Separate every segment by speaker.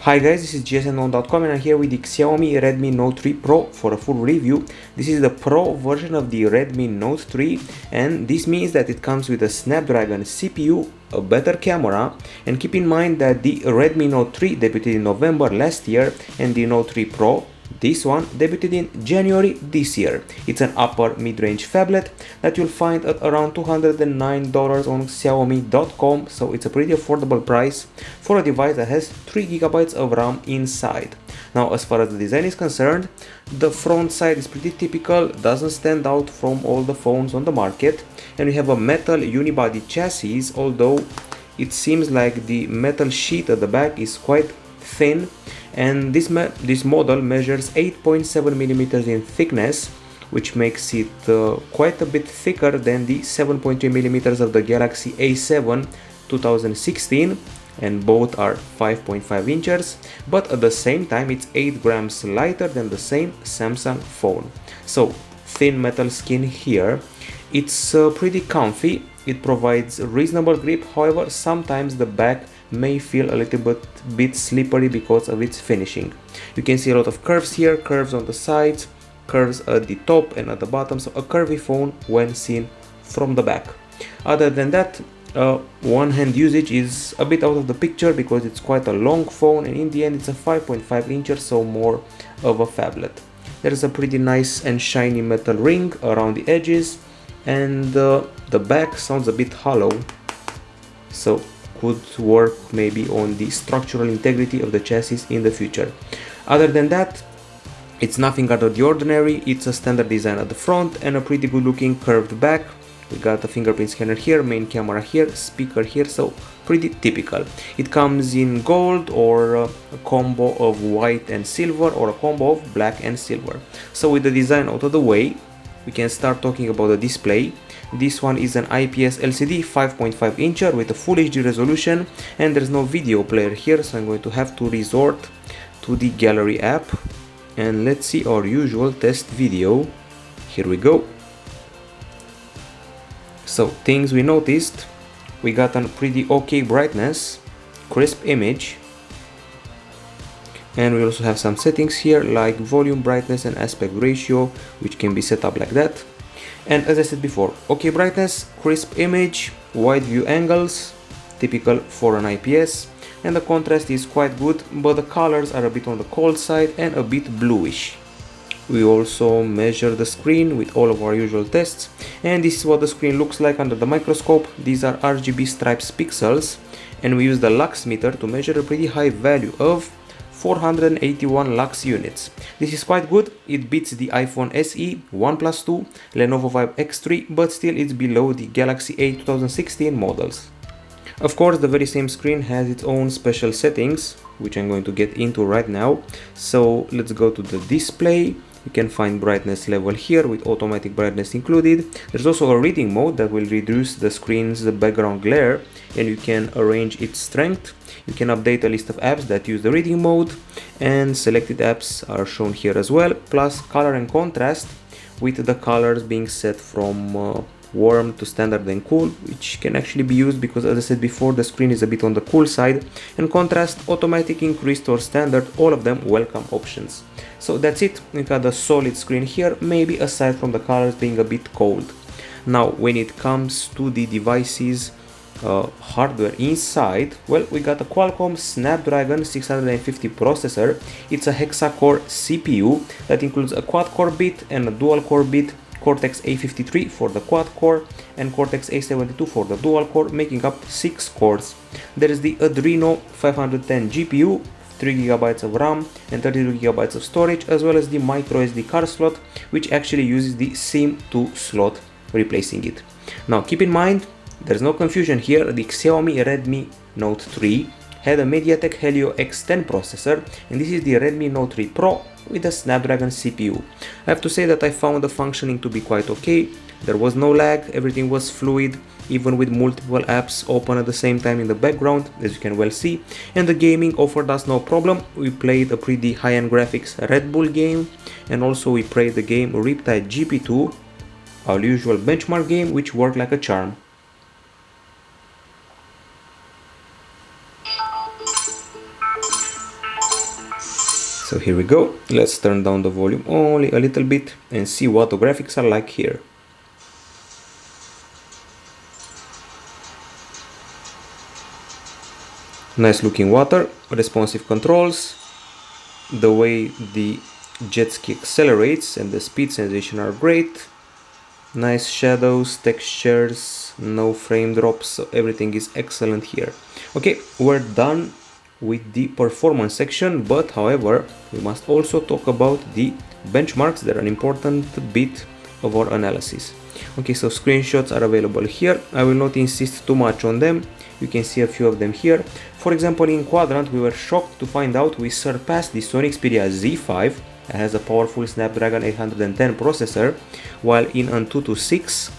Speaker 1: Hi guys, this is gsnknown.com and I'm here with the Xiaomi Redmi Note 3 Pro for a full review. This is the Pro version of the Redmi Note 3 and this means that it comes with a Snapdragon CPU, a better camera, and keep in mind that the Redmi Note 3 debuted in November last year and the Note 3 Pro, this one, debuted in January this year. It's an upper mid-range phablet that you'll find at around $209 on Xiaomi.com, so it's a pretty affordable price for a device that has 3GB of RAM inside. Now, as far as the design is concerned, the front side is pretty typical, doesn't stand out from all the phones on the market, and we have a metal unibody chassis, although it seems like the metal sheet at the back is quite thin, and this model measures 8.7mm in thickness, which makes it quite a bit thicker than the 7.3mm of the Galaxy A7 2016, and both are 5.5 inches, but at the same time it's 8 grams lighter than the same Samsung phone. So thin metal skin here. It's pretty comfy, it provides reasonable grip, however sometimes the back may feel a little bit slippery because of its finishing. You can see a lot of curves here, curves on the sides, curves at the top and at the bottom, so a curvy phone when seen from the back. Other than that, one hand usage is a bit out of the picture because it's quite a long phone, and in the end it's a 5.5 inches, so more of a phablet. There's a pretty nice and shiny metal ring around the edges, and the back sounds a bit hollow, so could work maybe on the structural integrity of the chassis in the future. Other than that, it's nothing out of the ordinary. It's a standard design at the front and a pretty good looking curved back. We got a fingerprint scanner here, main camera here, speaker here, so pretty typical. It comes in gold or a combo of white and silver, or a combo of black and silver. So with the design out of the way, we can start talking about the display. This one is an IPS LCD 5.5 incher with a full HD resolution, and there's no video player here, so I'm going to have to resort to the gallery app, and let's see our usual test video. Here we go. So things we noticed: we got a pretty okay brightness, crisp image, and we also have some settings here like volume, brightness and aspect ratio, which can be set up like that. And as I said before, okay brightness, crisp image, wide view angles, typical for an IPS, and the contrast is quite good, but the colors are a bit on the cold side and a bit bluish. We also measure the screen with all of our usual tests, and this is what the screen looks like under the microscope. These are RGB stripes pixels, and we use the lux meter to measure a pretty high value of 481 lux units. This is quite good. It beats the iPhone SE, OnePlus 2, Lenovo Vibe X3, but still it's below the Galaxy A 2016 models. Of course, the very same screen has its own special settings, which I'm going to get into right now. So let's go to the display. You can find brightness level here with automatic brightness included. There's also a reading mode that will reduce the screen's background glare, and you can arrange its strength. You can update a list of apps that use the reading mode, and selected apps are shown here as well, plus color and contrast, with the colors being set from warm to standard and cool, which can actually be used because, as I said before, the screen is a bit on the cool side, and contrast, automatic, increased or standard, all of them welcome options. So that's it. We got a solid screen here, maybe aside from the colors being a bit cold. Now when it comes to the device's hardware inside, well, we got a Qualcomm Snapdragon 650 processor. It's a hexa-core CPU that includes a quad-core bit and a dual-core bit, Cortex A53 for the quad-core and Cortex A72 for the dual-core, making up 6 cores. There is the Adreno 510 GPU, 3GB of RAM and 32GB of storage, as well as the microSD card slot, which actually uses the SIM2 slot, replacing it. Now keep in mind, there's no confusion here, the Xiaomi Redmi Note 3 had a MediaTek Helio X10 processor, and this is the Redmi Note 3 Pro with a Snapdragon CPU. I have to say that I found the functioning to be quite okay. There was no lag, everything was fluid, even with multiple apps open at the same time in the background, as you can well see, and the gaming offered us no problem. We played a pretty high-end graphics Red Bull game, and also we played the game Riptide GP2, our usual benchmark game, which worked like a charm. So here we go. Let's turn down the volume only a little bit and see what the graphics are like here. Nice looking water, responsive controls, the way the jet ski accelerates and the speed sensation are great. Nice shadows, textures, no frame drops, so everything is excellent here. Okay, we're done with the performance section, but however, we must also talk about the benchmarks that are an important bit of our analysis. Okay, so screenshots are available here. I will not insist too much on them. You can see a few of them here. For example, in Quadrant, we were shocked to find out we surpassed the Sony Xperia Z5. It has a powerful Snapdragon 810 processor, while in Antutu 6,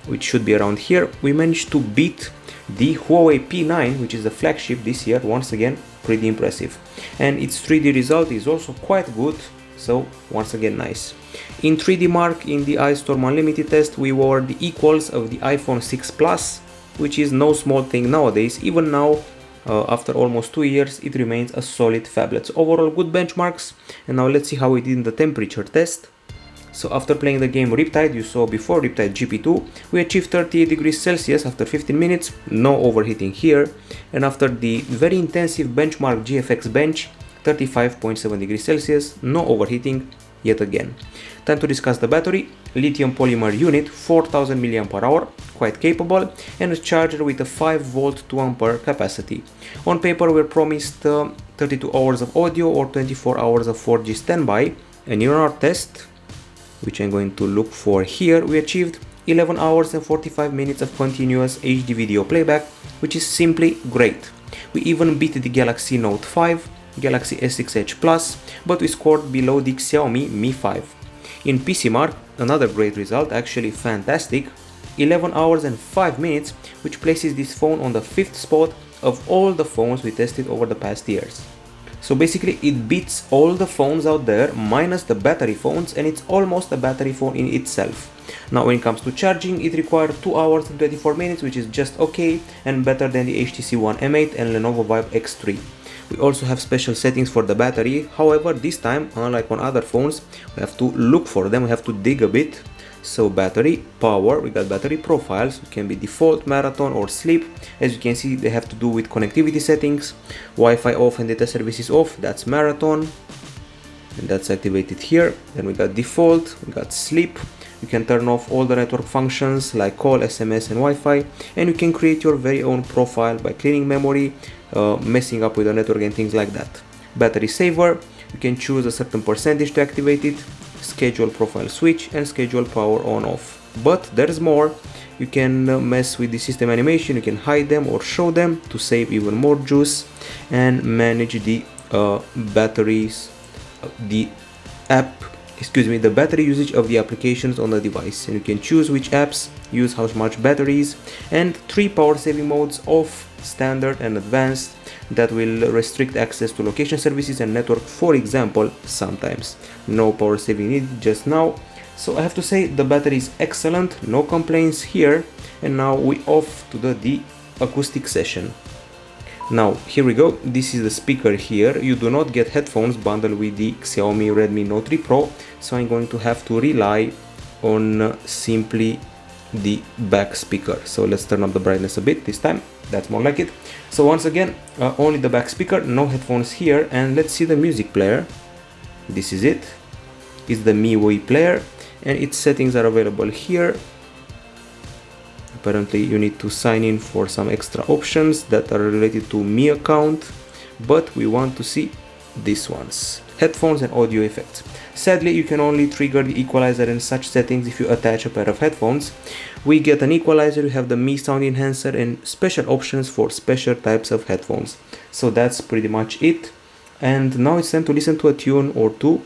Speaker 1: which should be around here, we managed to beat the Huawei P9, which is the flagship this year. Once again, pretty impressive. And its 3D result is also quite good, so once again nice. In 3D Mark, in the iStorm Unlimited test, we were the equals of the iPhone 6 Plus, which is no small thing nowadays. Even now, after almost 2 years, it remains a solid phablet. So overall good benchmarks. And now let's see how we did in the temperature test. So after playing the game Riptide, you saw before Riptide GP2, we achieved 38 degrees Celsius after 15 minutes, no overheating here. And after the very intensive benchmark GFX bench, 35.7 degrees Celsius, no overheating yet again. Time to discuss the battery. Lithium polymer unit, 4000 mAh, quite capable, and a charger with a 5V 2A capacity. On paper we're promised 32 hours of audio or 24 hours of 4G standby, and in our test, which I'm going to look for here, we achieved 11 hours and 45 minutes of continuous HD video playback, which is simply great. We even beat the Galaxy Note 5, Galaxy S6 Edge Plus, but we scored below the Xiaomi Mi 5. In PCMark, another great result, actually fantastic, 11 hours and 5 minutes, which places this phone on the 5th spot of all the phones we tested over the past years. So basically it beats all the phones out there minus the battery phones, and it's almost a battery phone in itself. Now when it comes to charging, it required 2 hours and 24 minutes, which is just okay and better than the HTC One M8 and Lenovo Vibe X3. We also have special settings for the battery. However, this time, unlike on other phones, we have to look for them, we have to dig a bit. So battery, power, we got battery profiles, it can be default, marathon or sleep. As you can see, they have to do with connectivity settings. Wi-Fi off and data services off, that's marathon. And that's activated here. Then we got default, we got sleep. You can turn off all the network functions like call, SMS and Wi-Fi. And you can create your very own profile by cleaning memory, messing up with the network and things like that. Battery saver, you can choose a certain percentage to activate it, schedule profile switch and schedule power on off. But there's more. You can mess with the system animation, you can hide them or show them to save even more juice, and manage the batteries, the battery usage of the applications on the device, and you can choose which apps use how much batteries, and 3 power saving modes: off, standard and advanced, that will restrict access to location services and network, for example, sometimes. No power saving needed just now. So I have to say the battery is excellent, no complaints here. And now we off to the acoustic session. Now here we go, this is the speaker here. You do not get headphones bundled with the Xiaomi Redmi Note 3 Pro, so I'm going to have to rely on simply the back speaker. So let's turn up the brightness a bit this time, that's more like it. So once again, only the back speaker, no headphones here, and let's see the music player. This is it, it's the MIUI player, and its settings are available here. Apparently you need to sign in for some extra options that are related to Mi account, but we want to see these ones: headphones and audio effects. Sadly, you can only trigger the equalizer and such settings if you attach a pair of headphones. We get an equalizer, you have the Mi sound enhancer and special options for special types of headphones. So that's pretty much it. And now it's time to listen to a tune or two.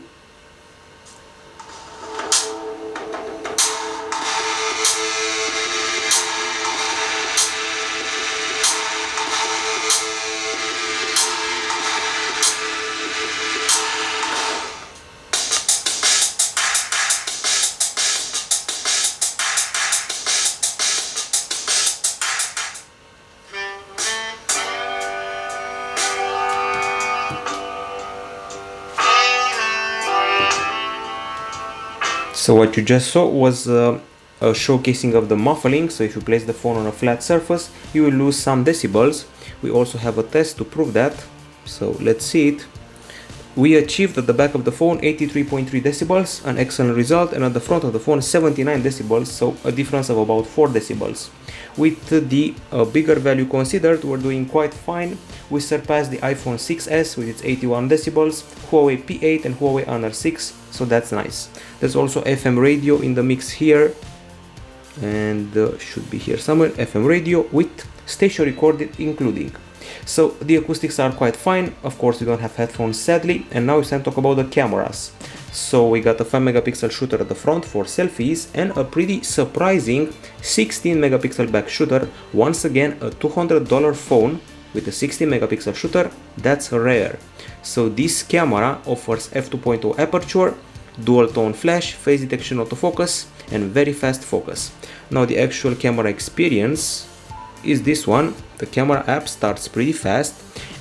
Speaker 1: So what you just saw was a showcasing of the muffling. So if you place the phone on a flat surface, you will lose some decibels. We also have a test to prove that. So let's see it. We achieved at the back of the phone 83.3 decibels, an excellent result, and at the front of the phone 79 decibels, so a difference of about 4 decibels. With the bigger value considered, we're doing quite fine. We surpassed the iPhone 6s with its 81 decibels, Huawei P8 and Huawei Honor 6, so that's nice. There's also FM radio in the mix here, and should be here somewhere, FM radio with station recorded including. So the acoustics are quite fine. Of course we don't have headphones sadly, and now it's time to talk about the cameras. So we got a 5 megapixel shooter at the front for selfies and a pretty surprising 16 megapixel back shooter. Once again a $200 phone with a 16 megapixel shooter, that's rare. So this camera offers f2.0 aperture, dual tone flash, face detection autofocus and very fast focus. Now the actual camera experience is this one. The camera app starts pretty fast,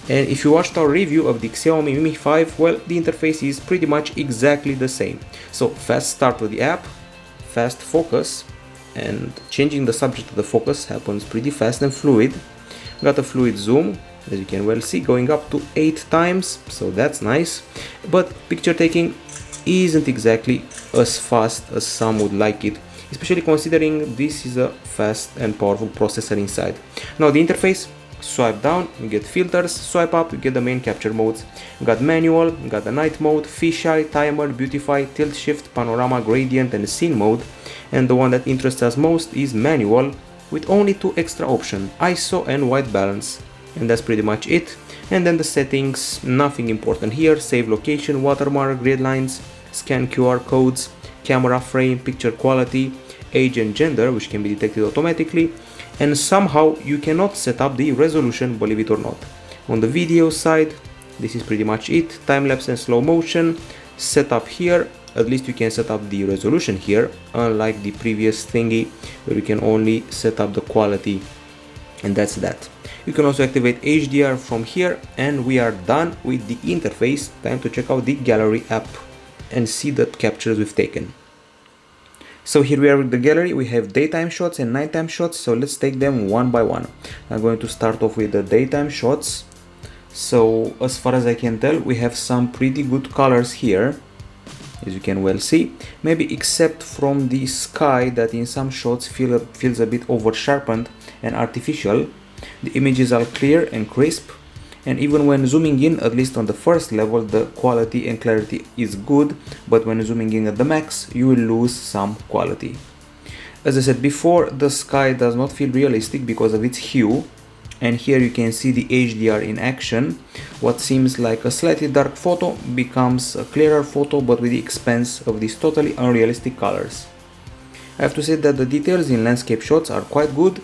Speaker 1: and if you watched our review of the Xiaomi Mi 5, well, the interface is pretty much exactly the same. So fast start with the app, fast focus, and changing the subject of the focus happens pretty fast and fluid. Got a fluid zoom, as you can well see, going up to 8 times, so that's nice. But picture taking isn't exactly as fast as some would like it, especially considering this is a fast and powerful processor inside. Now the interface, swipe down, you get filters, swipe up, you get the main capture modes. You got manual, you got the night mode, fisheye, timer, beautify, tilt shift, panorama, gradient and scene mode. And the one that interests us most is manual, with only 2 extra options, ISO and white balance. And that's pretty much it. And then the settings, nothing important here, save location, watermark, grid lines, scan QR codes, camera frame, picture quality, age and gender, which can be detected automatically, and somehow you cannot set up the resolution, believe it or not. On the video side, this is pretty much it. Time-lapse and slow motion set up here. At least you can set up the resolution here, unlike the previous thingy where you can only set up the quality, and that's that. You can also activate HDR from here, and we are done with the interface. Time to check out the gallery app and see the captures we've taken. So here we are with the gallery. We have daytime shots and nighttime shots, so let's take them one by one. I'm going to start off with the daytime shots. So as far as I can tell, we have some pretty good colors here, as you can well see, maybe except from the sky that in some shots feels a bit over sharpened and artificial. The images are clear and crisp, and even when zooming in, at least on the first level, the quality and clarity is good, but when zooming in at the max, you will lose some quality. As I said before, the sky does not feel realistic because of its hue, and here you can see the HDR in action. What seems like a slightly dark photo becomes a clearer photo, but with the expense of these totally unrealistic colors. I have to say that the details in landscape shots are quite good.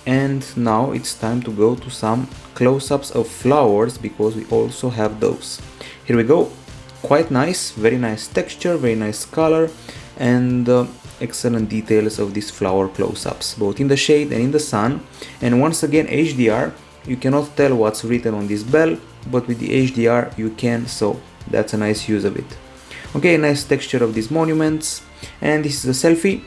Speaker 1: And now it's time to go to some close-ups of flowers, because we also have those. Here we go. Quite nice, very nice texture, very nice color, and excellent details of these flower close-ups, both in the shade and in the sun. And once again, HDR, you cannot tell what's written on this bell, but with the HDR you can, so that's a nice use of it. Okay, nice texture of these monuments. And this is a selfie.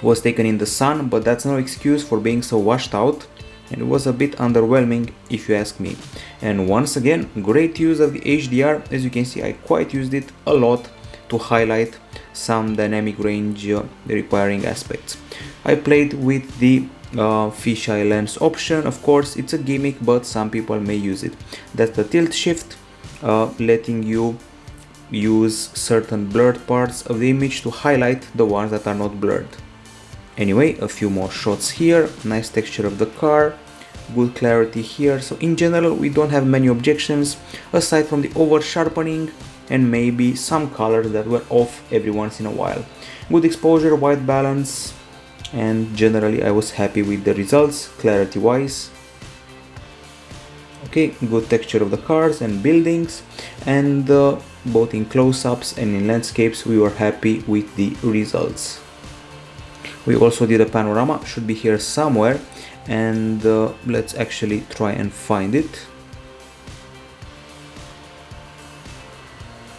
Speaker 1: Was taken in the sun, but that's no excuse for being so washed out, and it was a bit underwhelming if you ask me. And once again, great use of the HDR. As you can see, I quite used it a lot to highlight some dynamic range requiring aspects. I played with the fisheye lens option. Of course, it's a gimmick, but some people may use it. That's the tilt shift, letting you use certain blurred parts of the image to highlight the ones that are not blurred. Anyway, a few more shots here, nice texture of the car, good clarity here. So in general, we don't have many objections, aside from the over sharpening and maybe some colors that were off every once in a while. Good exposure, white balance, and generally I was happy with the results, clarity wise. Okay, good texture of the cars and buildings, and both in close-ups and in landscapes we were happy with the results. We also did a panorama, should be here somewhere, and let's actually try and find it.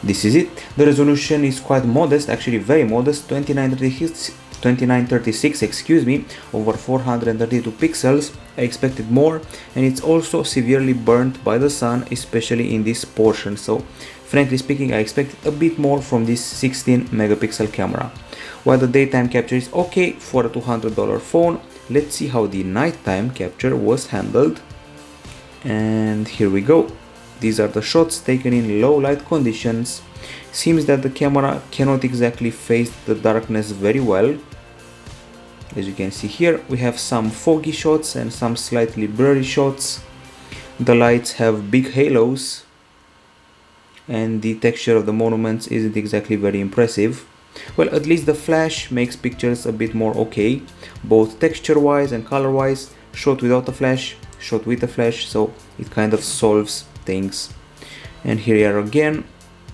Speaker 1: This is it. The resolution is quite modest, actually very modest, 2936 excuse me, over 432 pixels. I expected more, and it's also severely burnt by the sun, especially in this portion, so frankly speaking I expected a bit more from this 16 megapixel camera. While the daytime capture is okay for a $200 phone, let's see how the nighttime capture was handled. And here we go. These are the shots taken in low light conditions. Seems that the camera cannot exactly face the darkness very well. As you can see here, we have some foggy shots and some slightly blurry shots. The lights have big halos, and the texture of the monuments isn't exactly very impressive. Well, at least the flash makes pictures a bit more okay, both texture wise and color wise. Shot without a flash, shot with a flash, so it kind of solves things. And here we are again,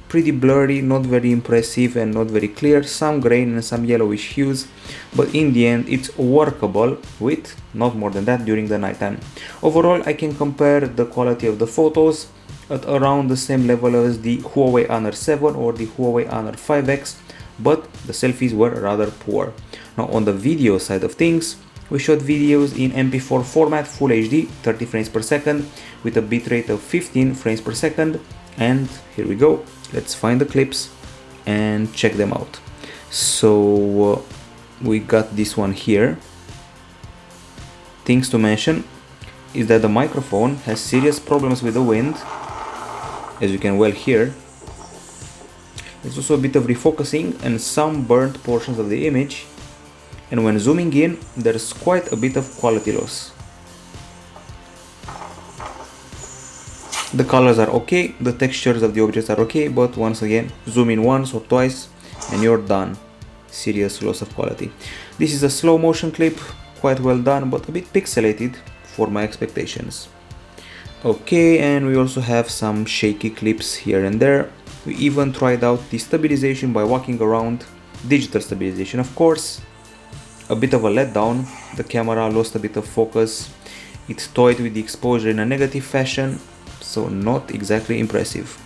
Speaker 1: pretty blurry, not very impressive and not very clear, some grain and some yellowish hues, but in the end it's workable with not more than that during the nighttime. Overall, I can compare the quality of the photos at around the same level as the Huawei Honor 7 or the Huawei Honor 5X, but the selfies were rather poor. Now on the video side of things, we shot videos in MP4 format, Full HD, 30 frames per second, with a bitrate of 15 frames per second. And here we go. Let's find the clips and check them out. So we got this one here. Things to mention is that the microphone has serious problems with the wind, as you can well hear. There's also a bit of refocusing and some burnt portions of the image. And when zooming in, there's quite a bit of quality loss. The colors are okay, the textures of the objects are okay, but once again, zoom in once or twice and you're done. Serious loss of quality. This is a slow motion clip, quite well done, but a bit pixelated for my expectations. Okay, and we also have some shaky clips here and there. We even tried out the stabilization by walking around, digital stabilization of course. A bit of a letdown, the camera lost a bit of focus, it toyed with the exposure in a negative fashion, so not exactly impressive.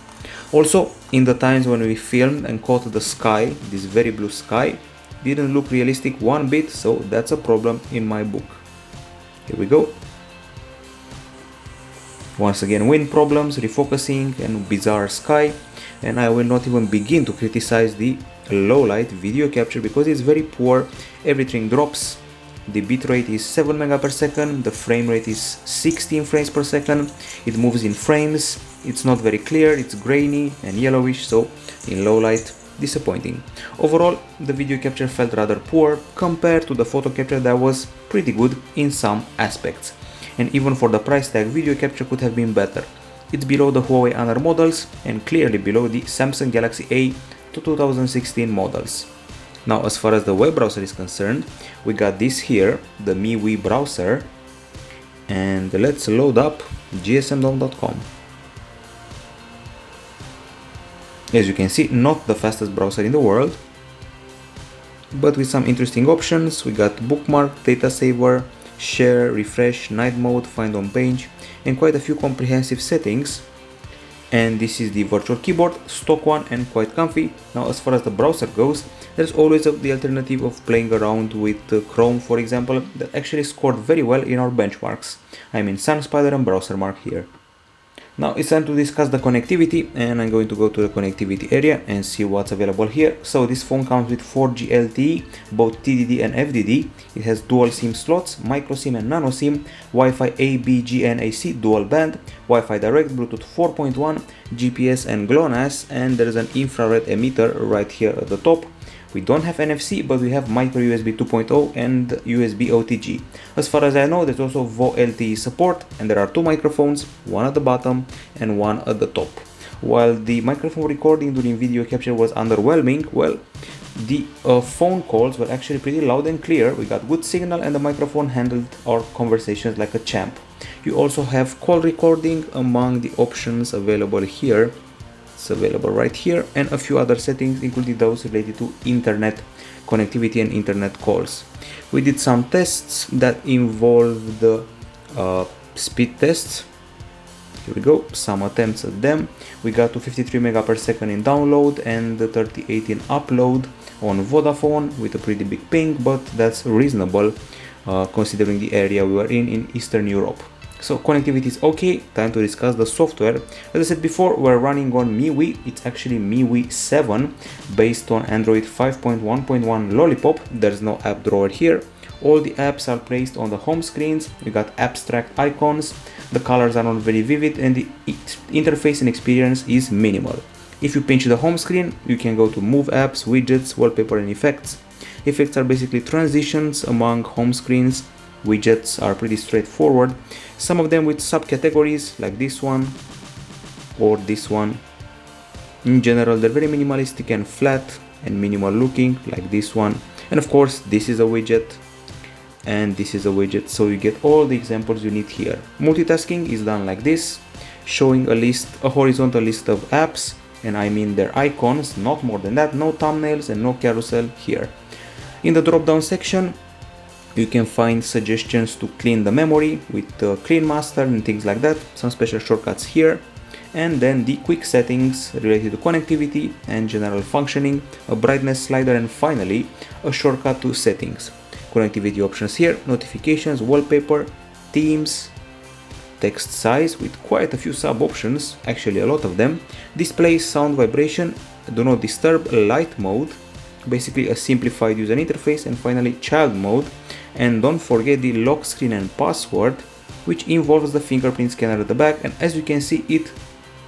Speaker 1: Also, in the times when we filmed and caught the sky, this very blue sky, didn't look realistic one bit, so that's a problem in my book. Here we go. Once again, wind problems, refocusing and bizarre sky, and I will not even begin to criticize the low light video capture because it's very poor. Everything drops. The bitrate is 7 mega per second, the frame rate is 16 frames per second, it moves in frames, it's not very clear, it's grainy and yellowish, so in low light, disappointing. Overall, the video capture felt rather poor compared to the photo capture that was pretty good in some aspects. And even for the price tag, video capture could have been better. It's below the Huawei Honor models and clearly below the Samsung Galaxy A to 2016 models. Now, as far as the web browser is concerned, we got this here, the MIUI browser, and let's load up gsmdom.com. As you can see, not the fastest browser in the world, but with some interesting options. We got bookmark, data saver, share, refresh, night mode, find on page, and quite a few comprehensive settings. And this is the virtual keyboard, stock one and quite comfy. Now, as far as the browser goes, there's always the alternative of playing around with Chrome, for example, that actually scored very well in our benchmarks. I mean SunSpider and BrowserMark here. Now it's time to discuss the connectivity, and I'm going to go to the connectivity area and see what's available here. So this phone comes with 4G LTE, both TDD and FDD. It has dual SIM slots, micro SIM and nano SIM, Wi-Fi A, B, G and AC dual band, Wi-Fi direct, Bluetooth 4.1, GPS and GLONASS, and there's an infrared emitter right here at the top. We don't have NFC, but we have micro USB 2.0 and USB OTG. As far as I know, there's also VO LTE support, and there are two microphones, one at the bottom and one at the top. While the microphone recording during video capture was underwhelming, well, the phone calls were actually pretty loud and clear. We got good signal and the microphone handled our conversations like a champ. You also have call recording among the options available here. It's available right here, and a few other settings, including those related to internet connectivity and internet calls. We did some tests that involved speed tests, Here we go, some attempts at them. We got to 53 mega per second in download and 38 in upload on Vodafone with a pretty big ping, but that's reasonable considering the area we were in Eastern Europe. So connectivity is okay. Time to discuss the software. As I said before, we're running on MIUI. It's actually MIUI 7 based on Android 5.1.1 Lollipop. There's no app drawer here. All the apps are placed on the home screens. We got abstract icons. The colors are not very vivid and the interface and experience is minimal. If you pinch the home screen, you can go to Move Apps, Widgets, Wallpaper and Effects. Effects are basically transitions among home screens. Widgets are pretty straightforward. Some of them with subcategories like this one or this one. In general, they're very minimalistic and flat and minimal looking like this one. And of course, this is a widget and this is a widget. So you get all the examples you need here. Multitasking is done like this, showing a horizontal list of apps, and I mean their icons, not more than that. No thumbnails and no carousel here. In the drop-down section, you can find suggestions to clean the memory with Clean Master and things like that, some special shortcuts here, and then the quick settings related to connectivity and general functioning, a brightness slider, and finally a shortcut to settings. Connectivity options here, notifications, wallpaper, themes, text size with quite a few sub options, actually a lot of them, display, sound, vibration, do not disturb, light mode, basically a simplified user interface, and finally child mode. And don't forget the lock screen and password, which involves the fingerprint scanner at the back, and as you can see, it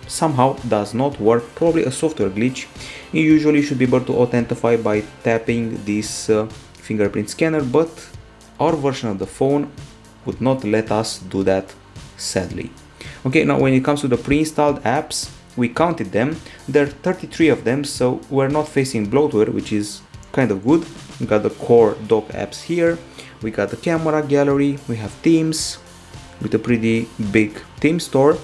Speaker 1: somehow does not work, probably a software glitch. You usually should be able to authentify by tapping this fingerprint scanner, but our version of the phone would not let us do that, sadly. Okay, now when it comes to the pre-installed apps, we counted them. There are 33 of them, so we're not facing bloatware, which is kind of good. We got the core dock apps here. We got the camera gallery. We have themes with a pretty big theme store.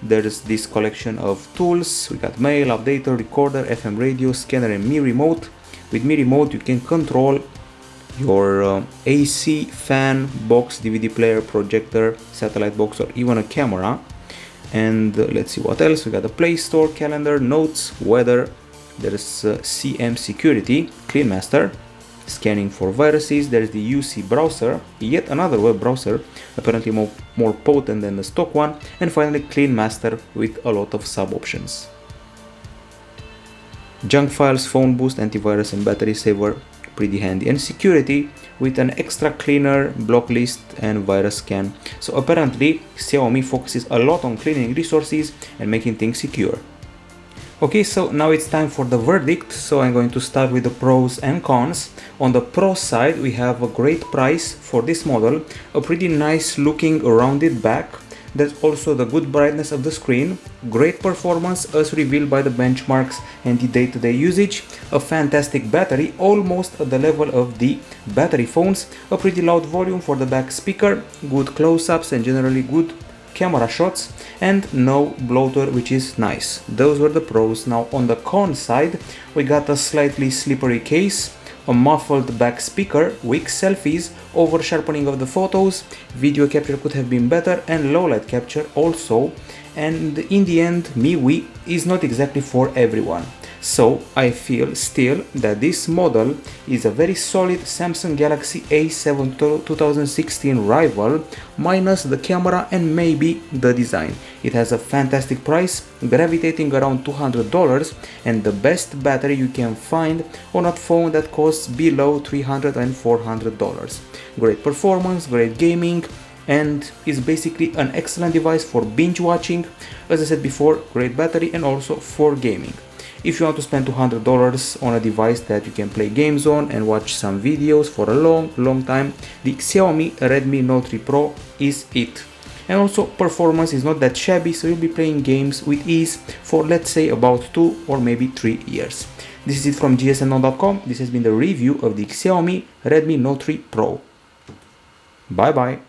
Speaker 1: There's this collection of tools. We got mail, updater, recorder, FM radio, scanner, and Mi Remote. With Mi Remote, you can control your AC, fan, box, DVD player, projector, satellite box, or even a camera. And let's see what else. We got the Play Store, calendar, notes, weather. There's CM security, Clean Master, scanning for viruses. There's the UC browser, yet another web browser, apparently more potent than the stock one. And finally, Clean Master with a lot of sub options. Junk files, phone boost, antivirus, and battery saver, pretty handy. And security with an extra cleaner, block list, and virus scan. So apparently Xiaomi focuses a lot on cleaning resources and making things secure. Okay, so now it's time for the verdict. So I'm going to start with the pros and cons. On the pro side, we have a great price for this model, a pretty nice looking rounded back. There's also the good brightness of the screen, great performance as revealed by the benchmarks and the day-to-day usage, a fantastic battery, almost at the level of the battery phones, a pretty loud volume for the back speaker, good close-ups and generally good camera shots, and no bloatware, which is nice. Those were the pros. Now on the con side, we got a slightly slippery case, a muffled back speaker, weak selfies, over sharpening of the photos, video capture could have been better, and low light capture also. And in the end, MIUI is not exactly for everyone. So I feel still that this model is a very solid Samsung Galaxy A7 2016 rival, minus the camera and maybe the design. It has a fantastic price, gravitating around $200, and the best battery you can find on a phone that costs below $300 and $400. Great performance, great gaming, and is basically an excellent device for binge watching. As I said before, great battery and also for gaming. If you want to spend $200 on a device that you can play games on and watch some videos for a long time, the Xiaomi Redmi Note 3 Pro is it. And also performance is not that shabby, so you'll be playing games with ease for, let's say, about 2 or maybe 3 years. This is it from gsmnote.com. This has been the review of the Xiaomi Redmi Note 3 Pro. Bye bye.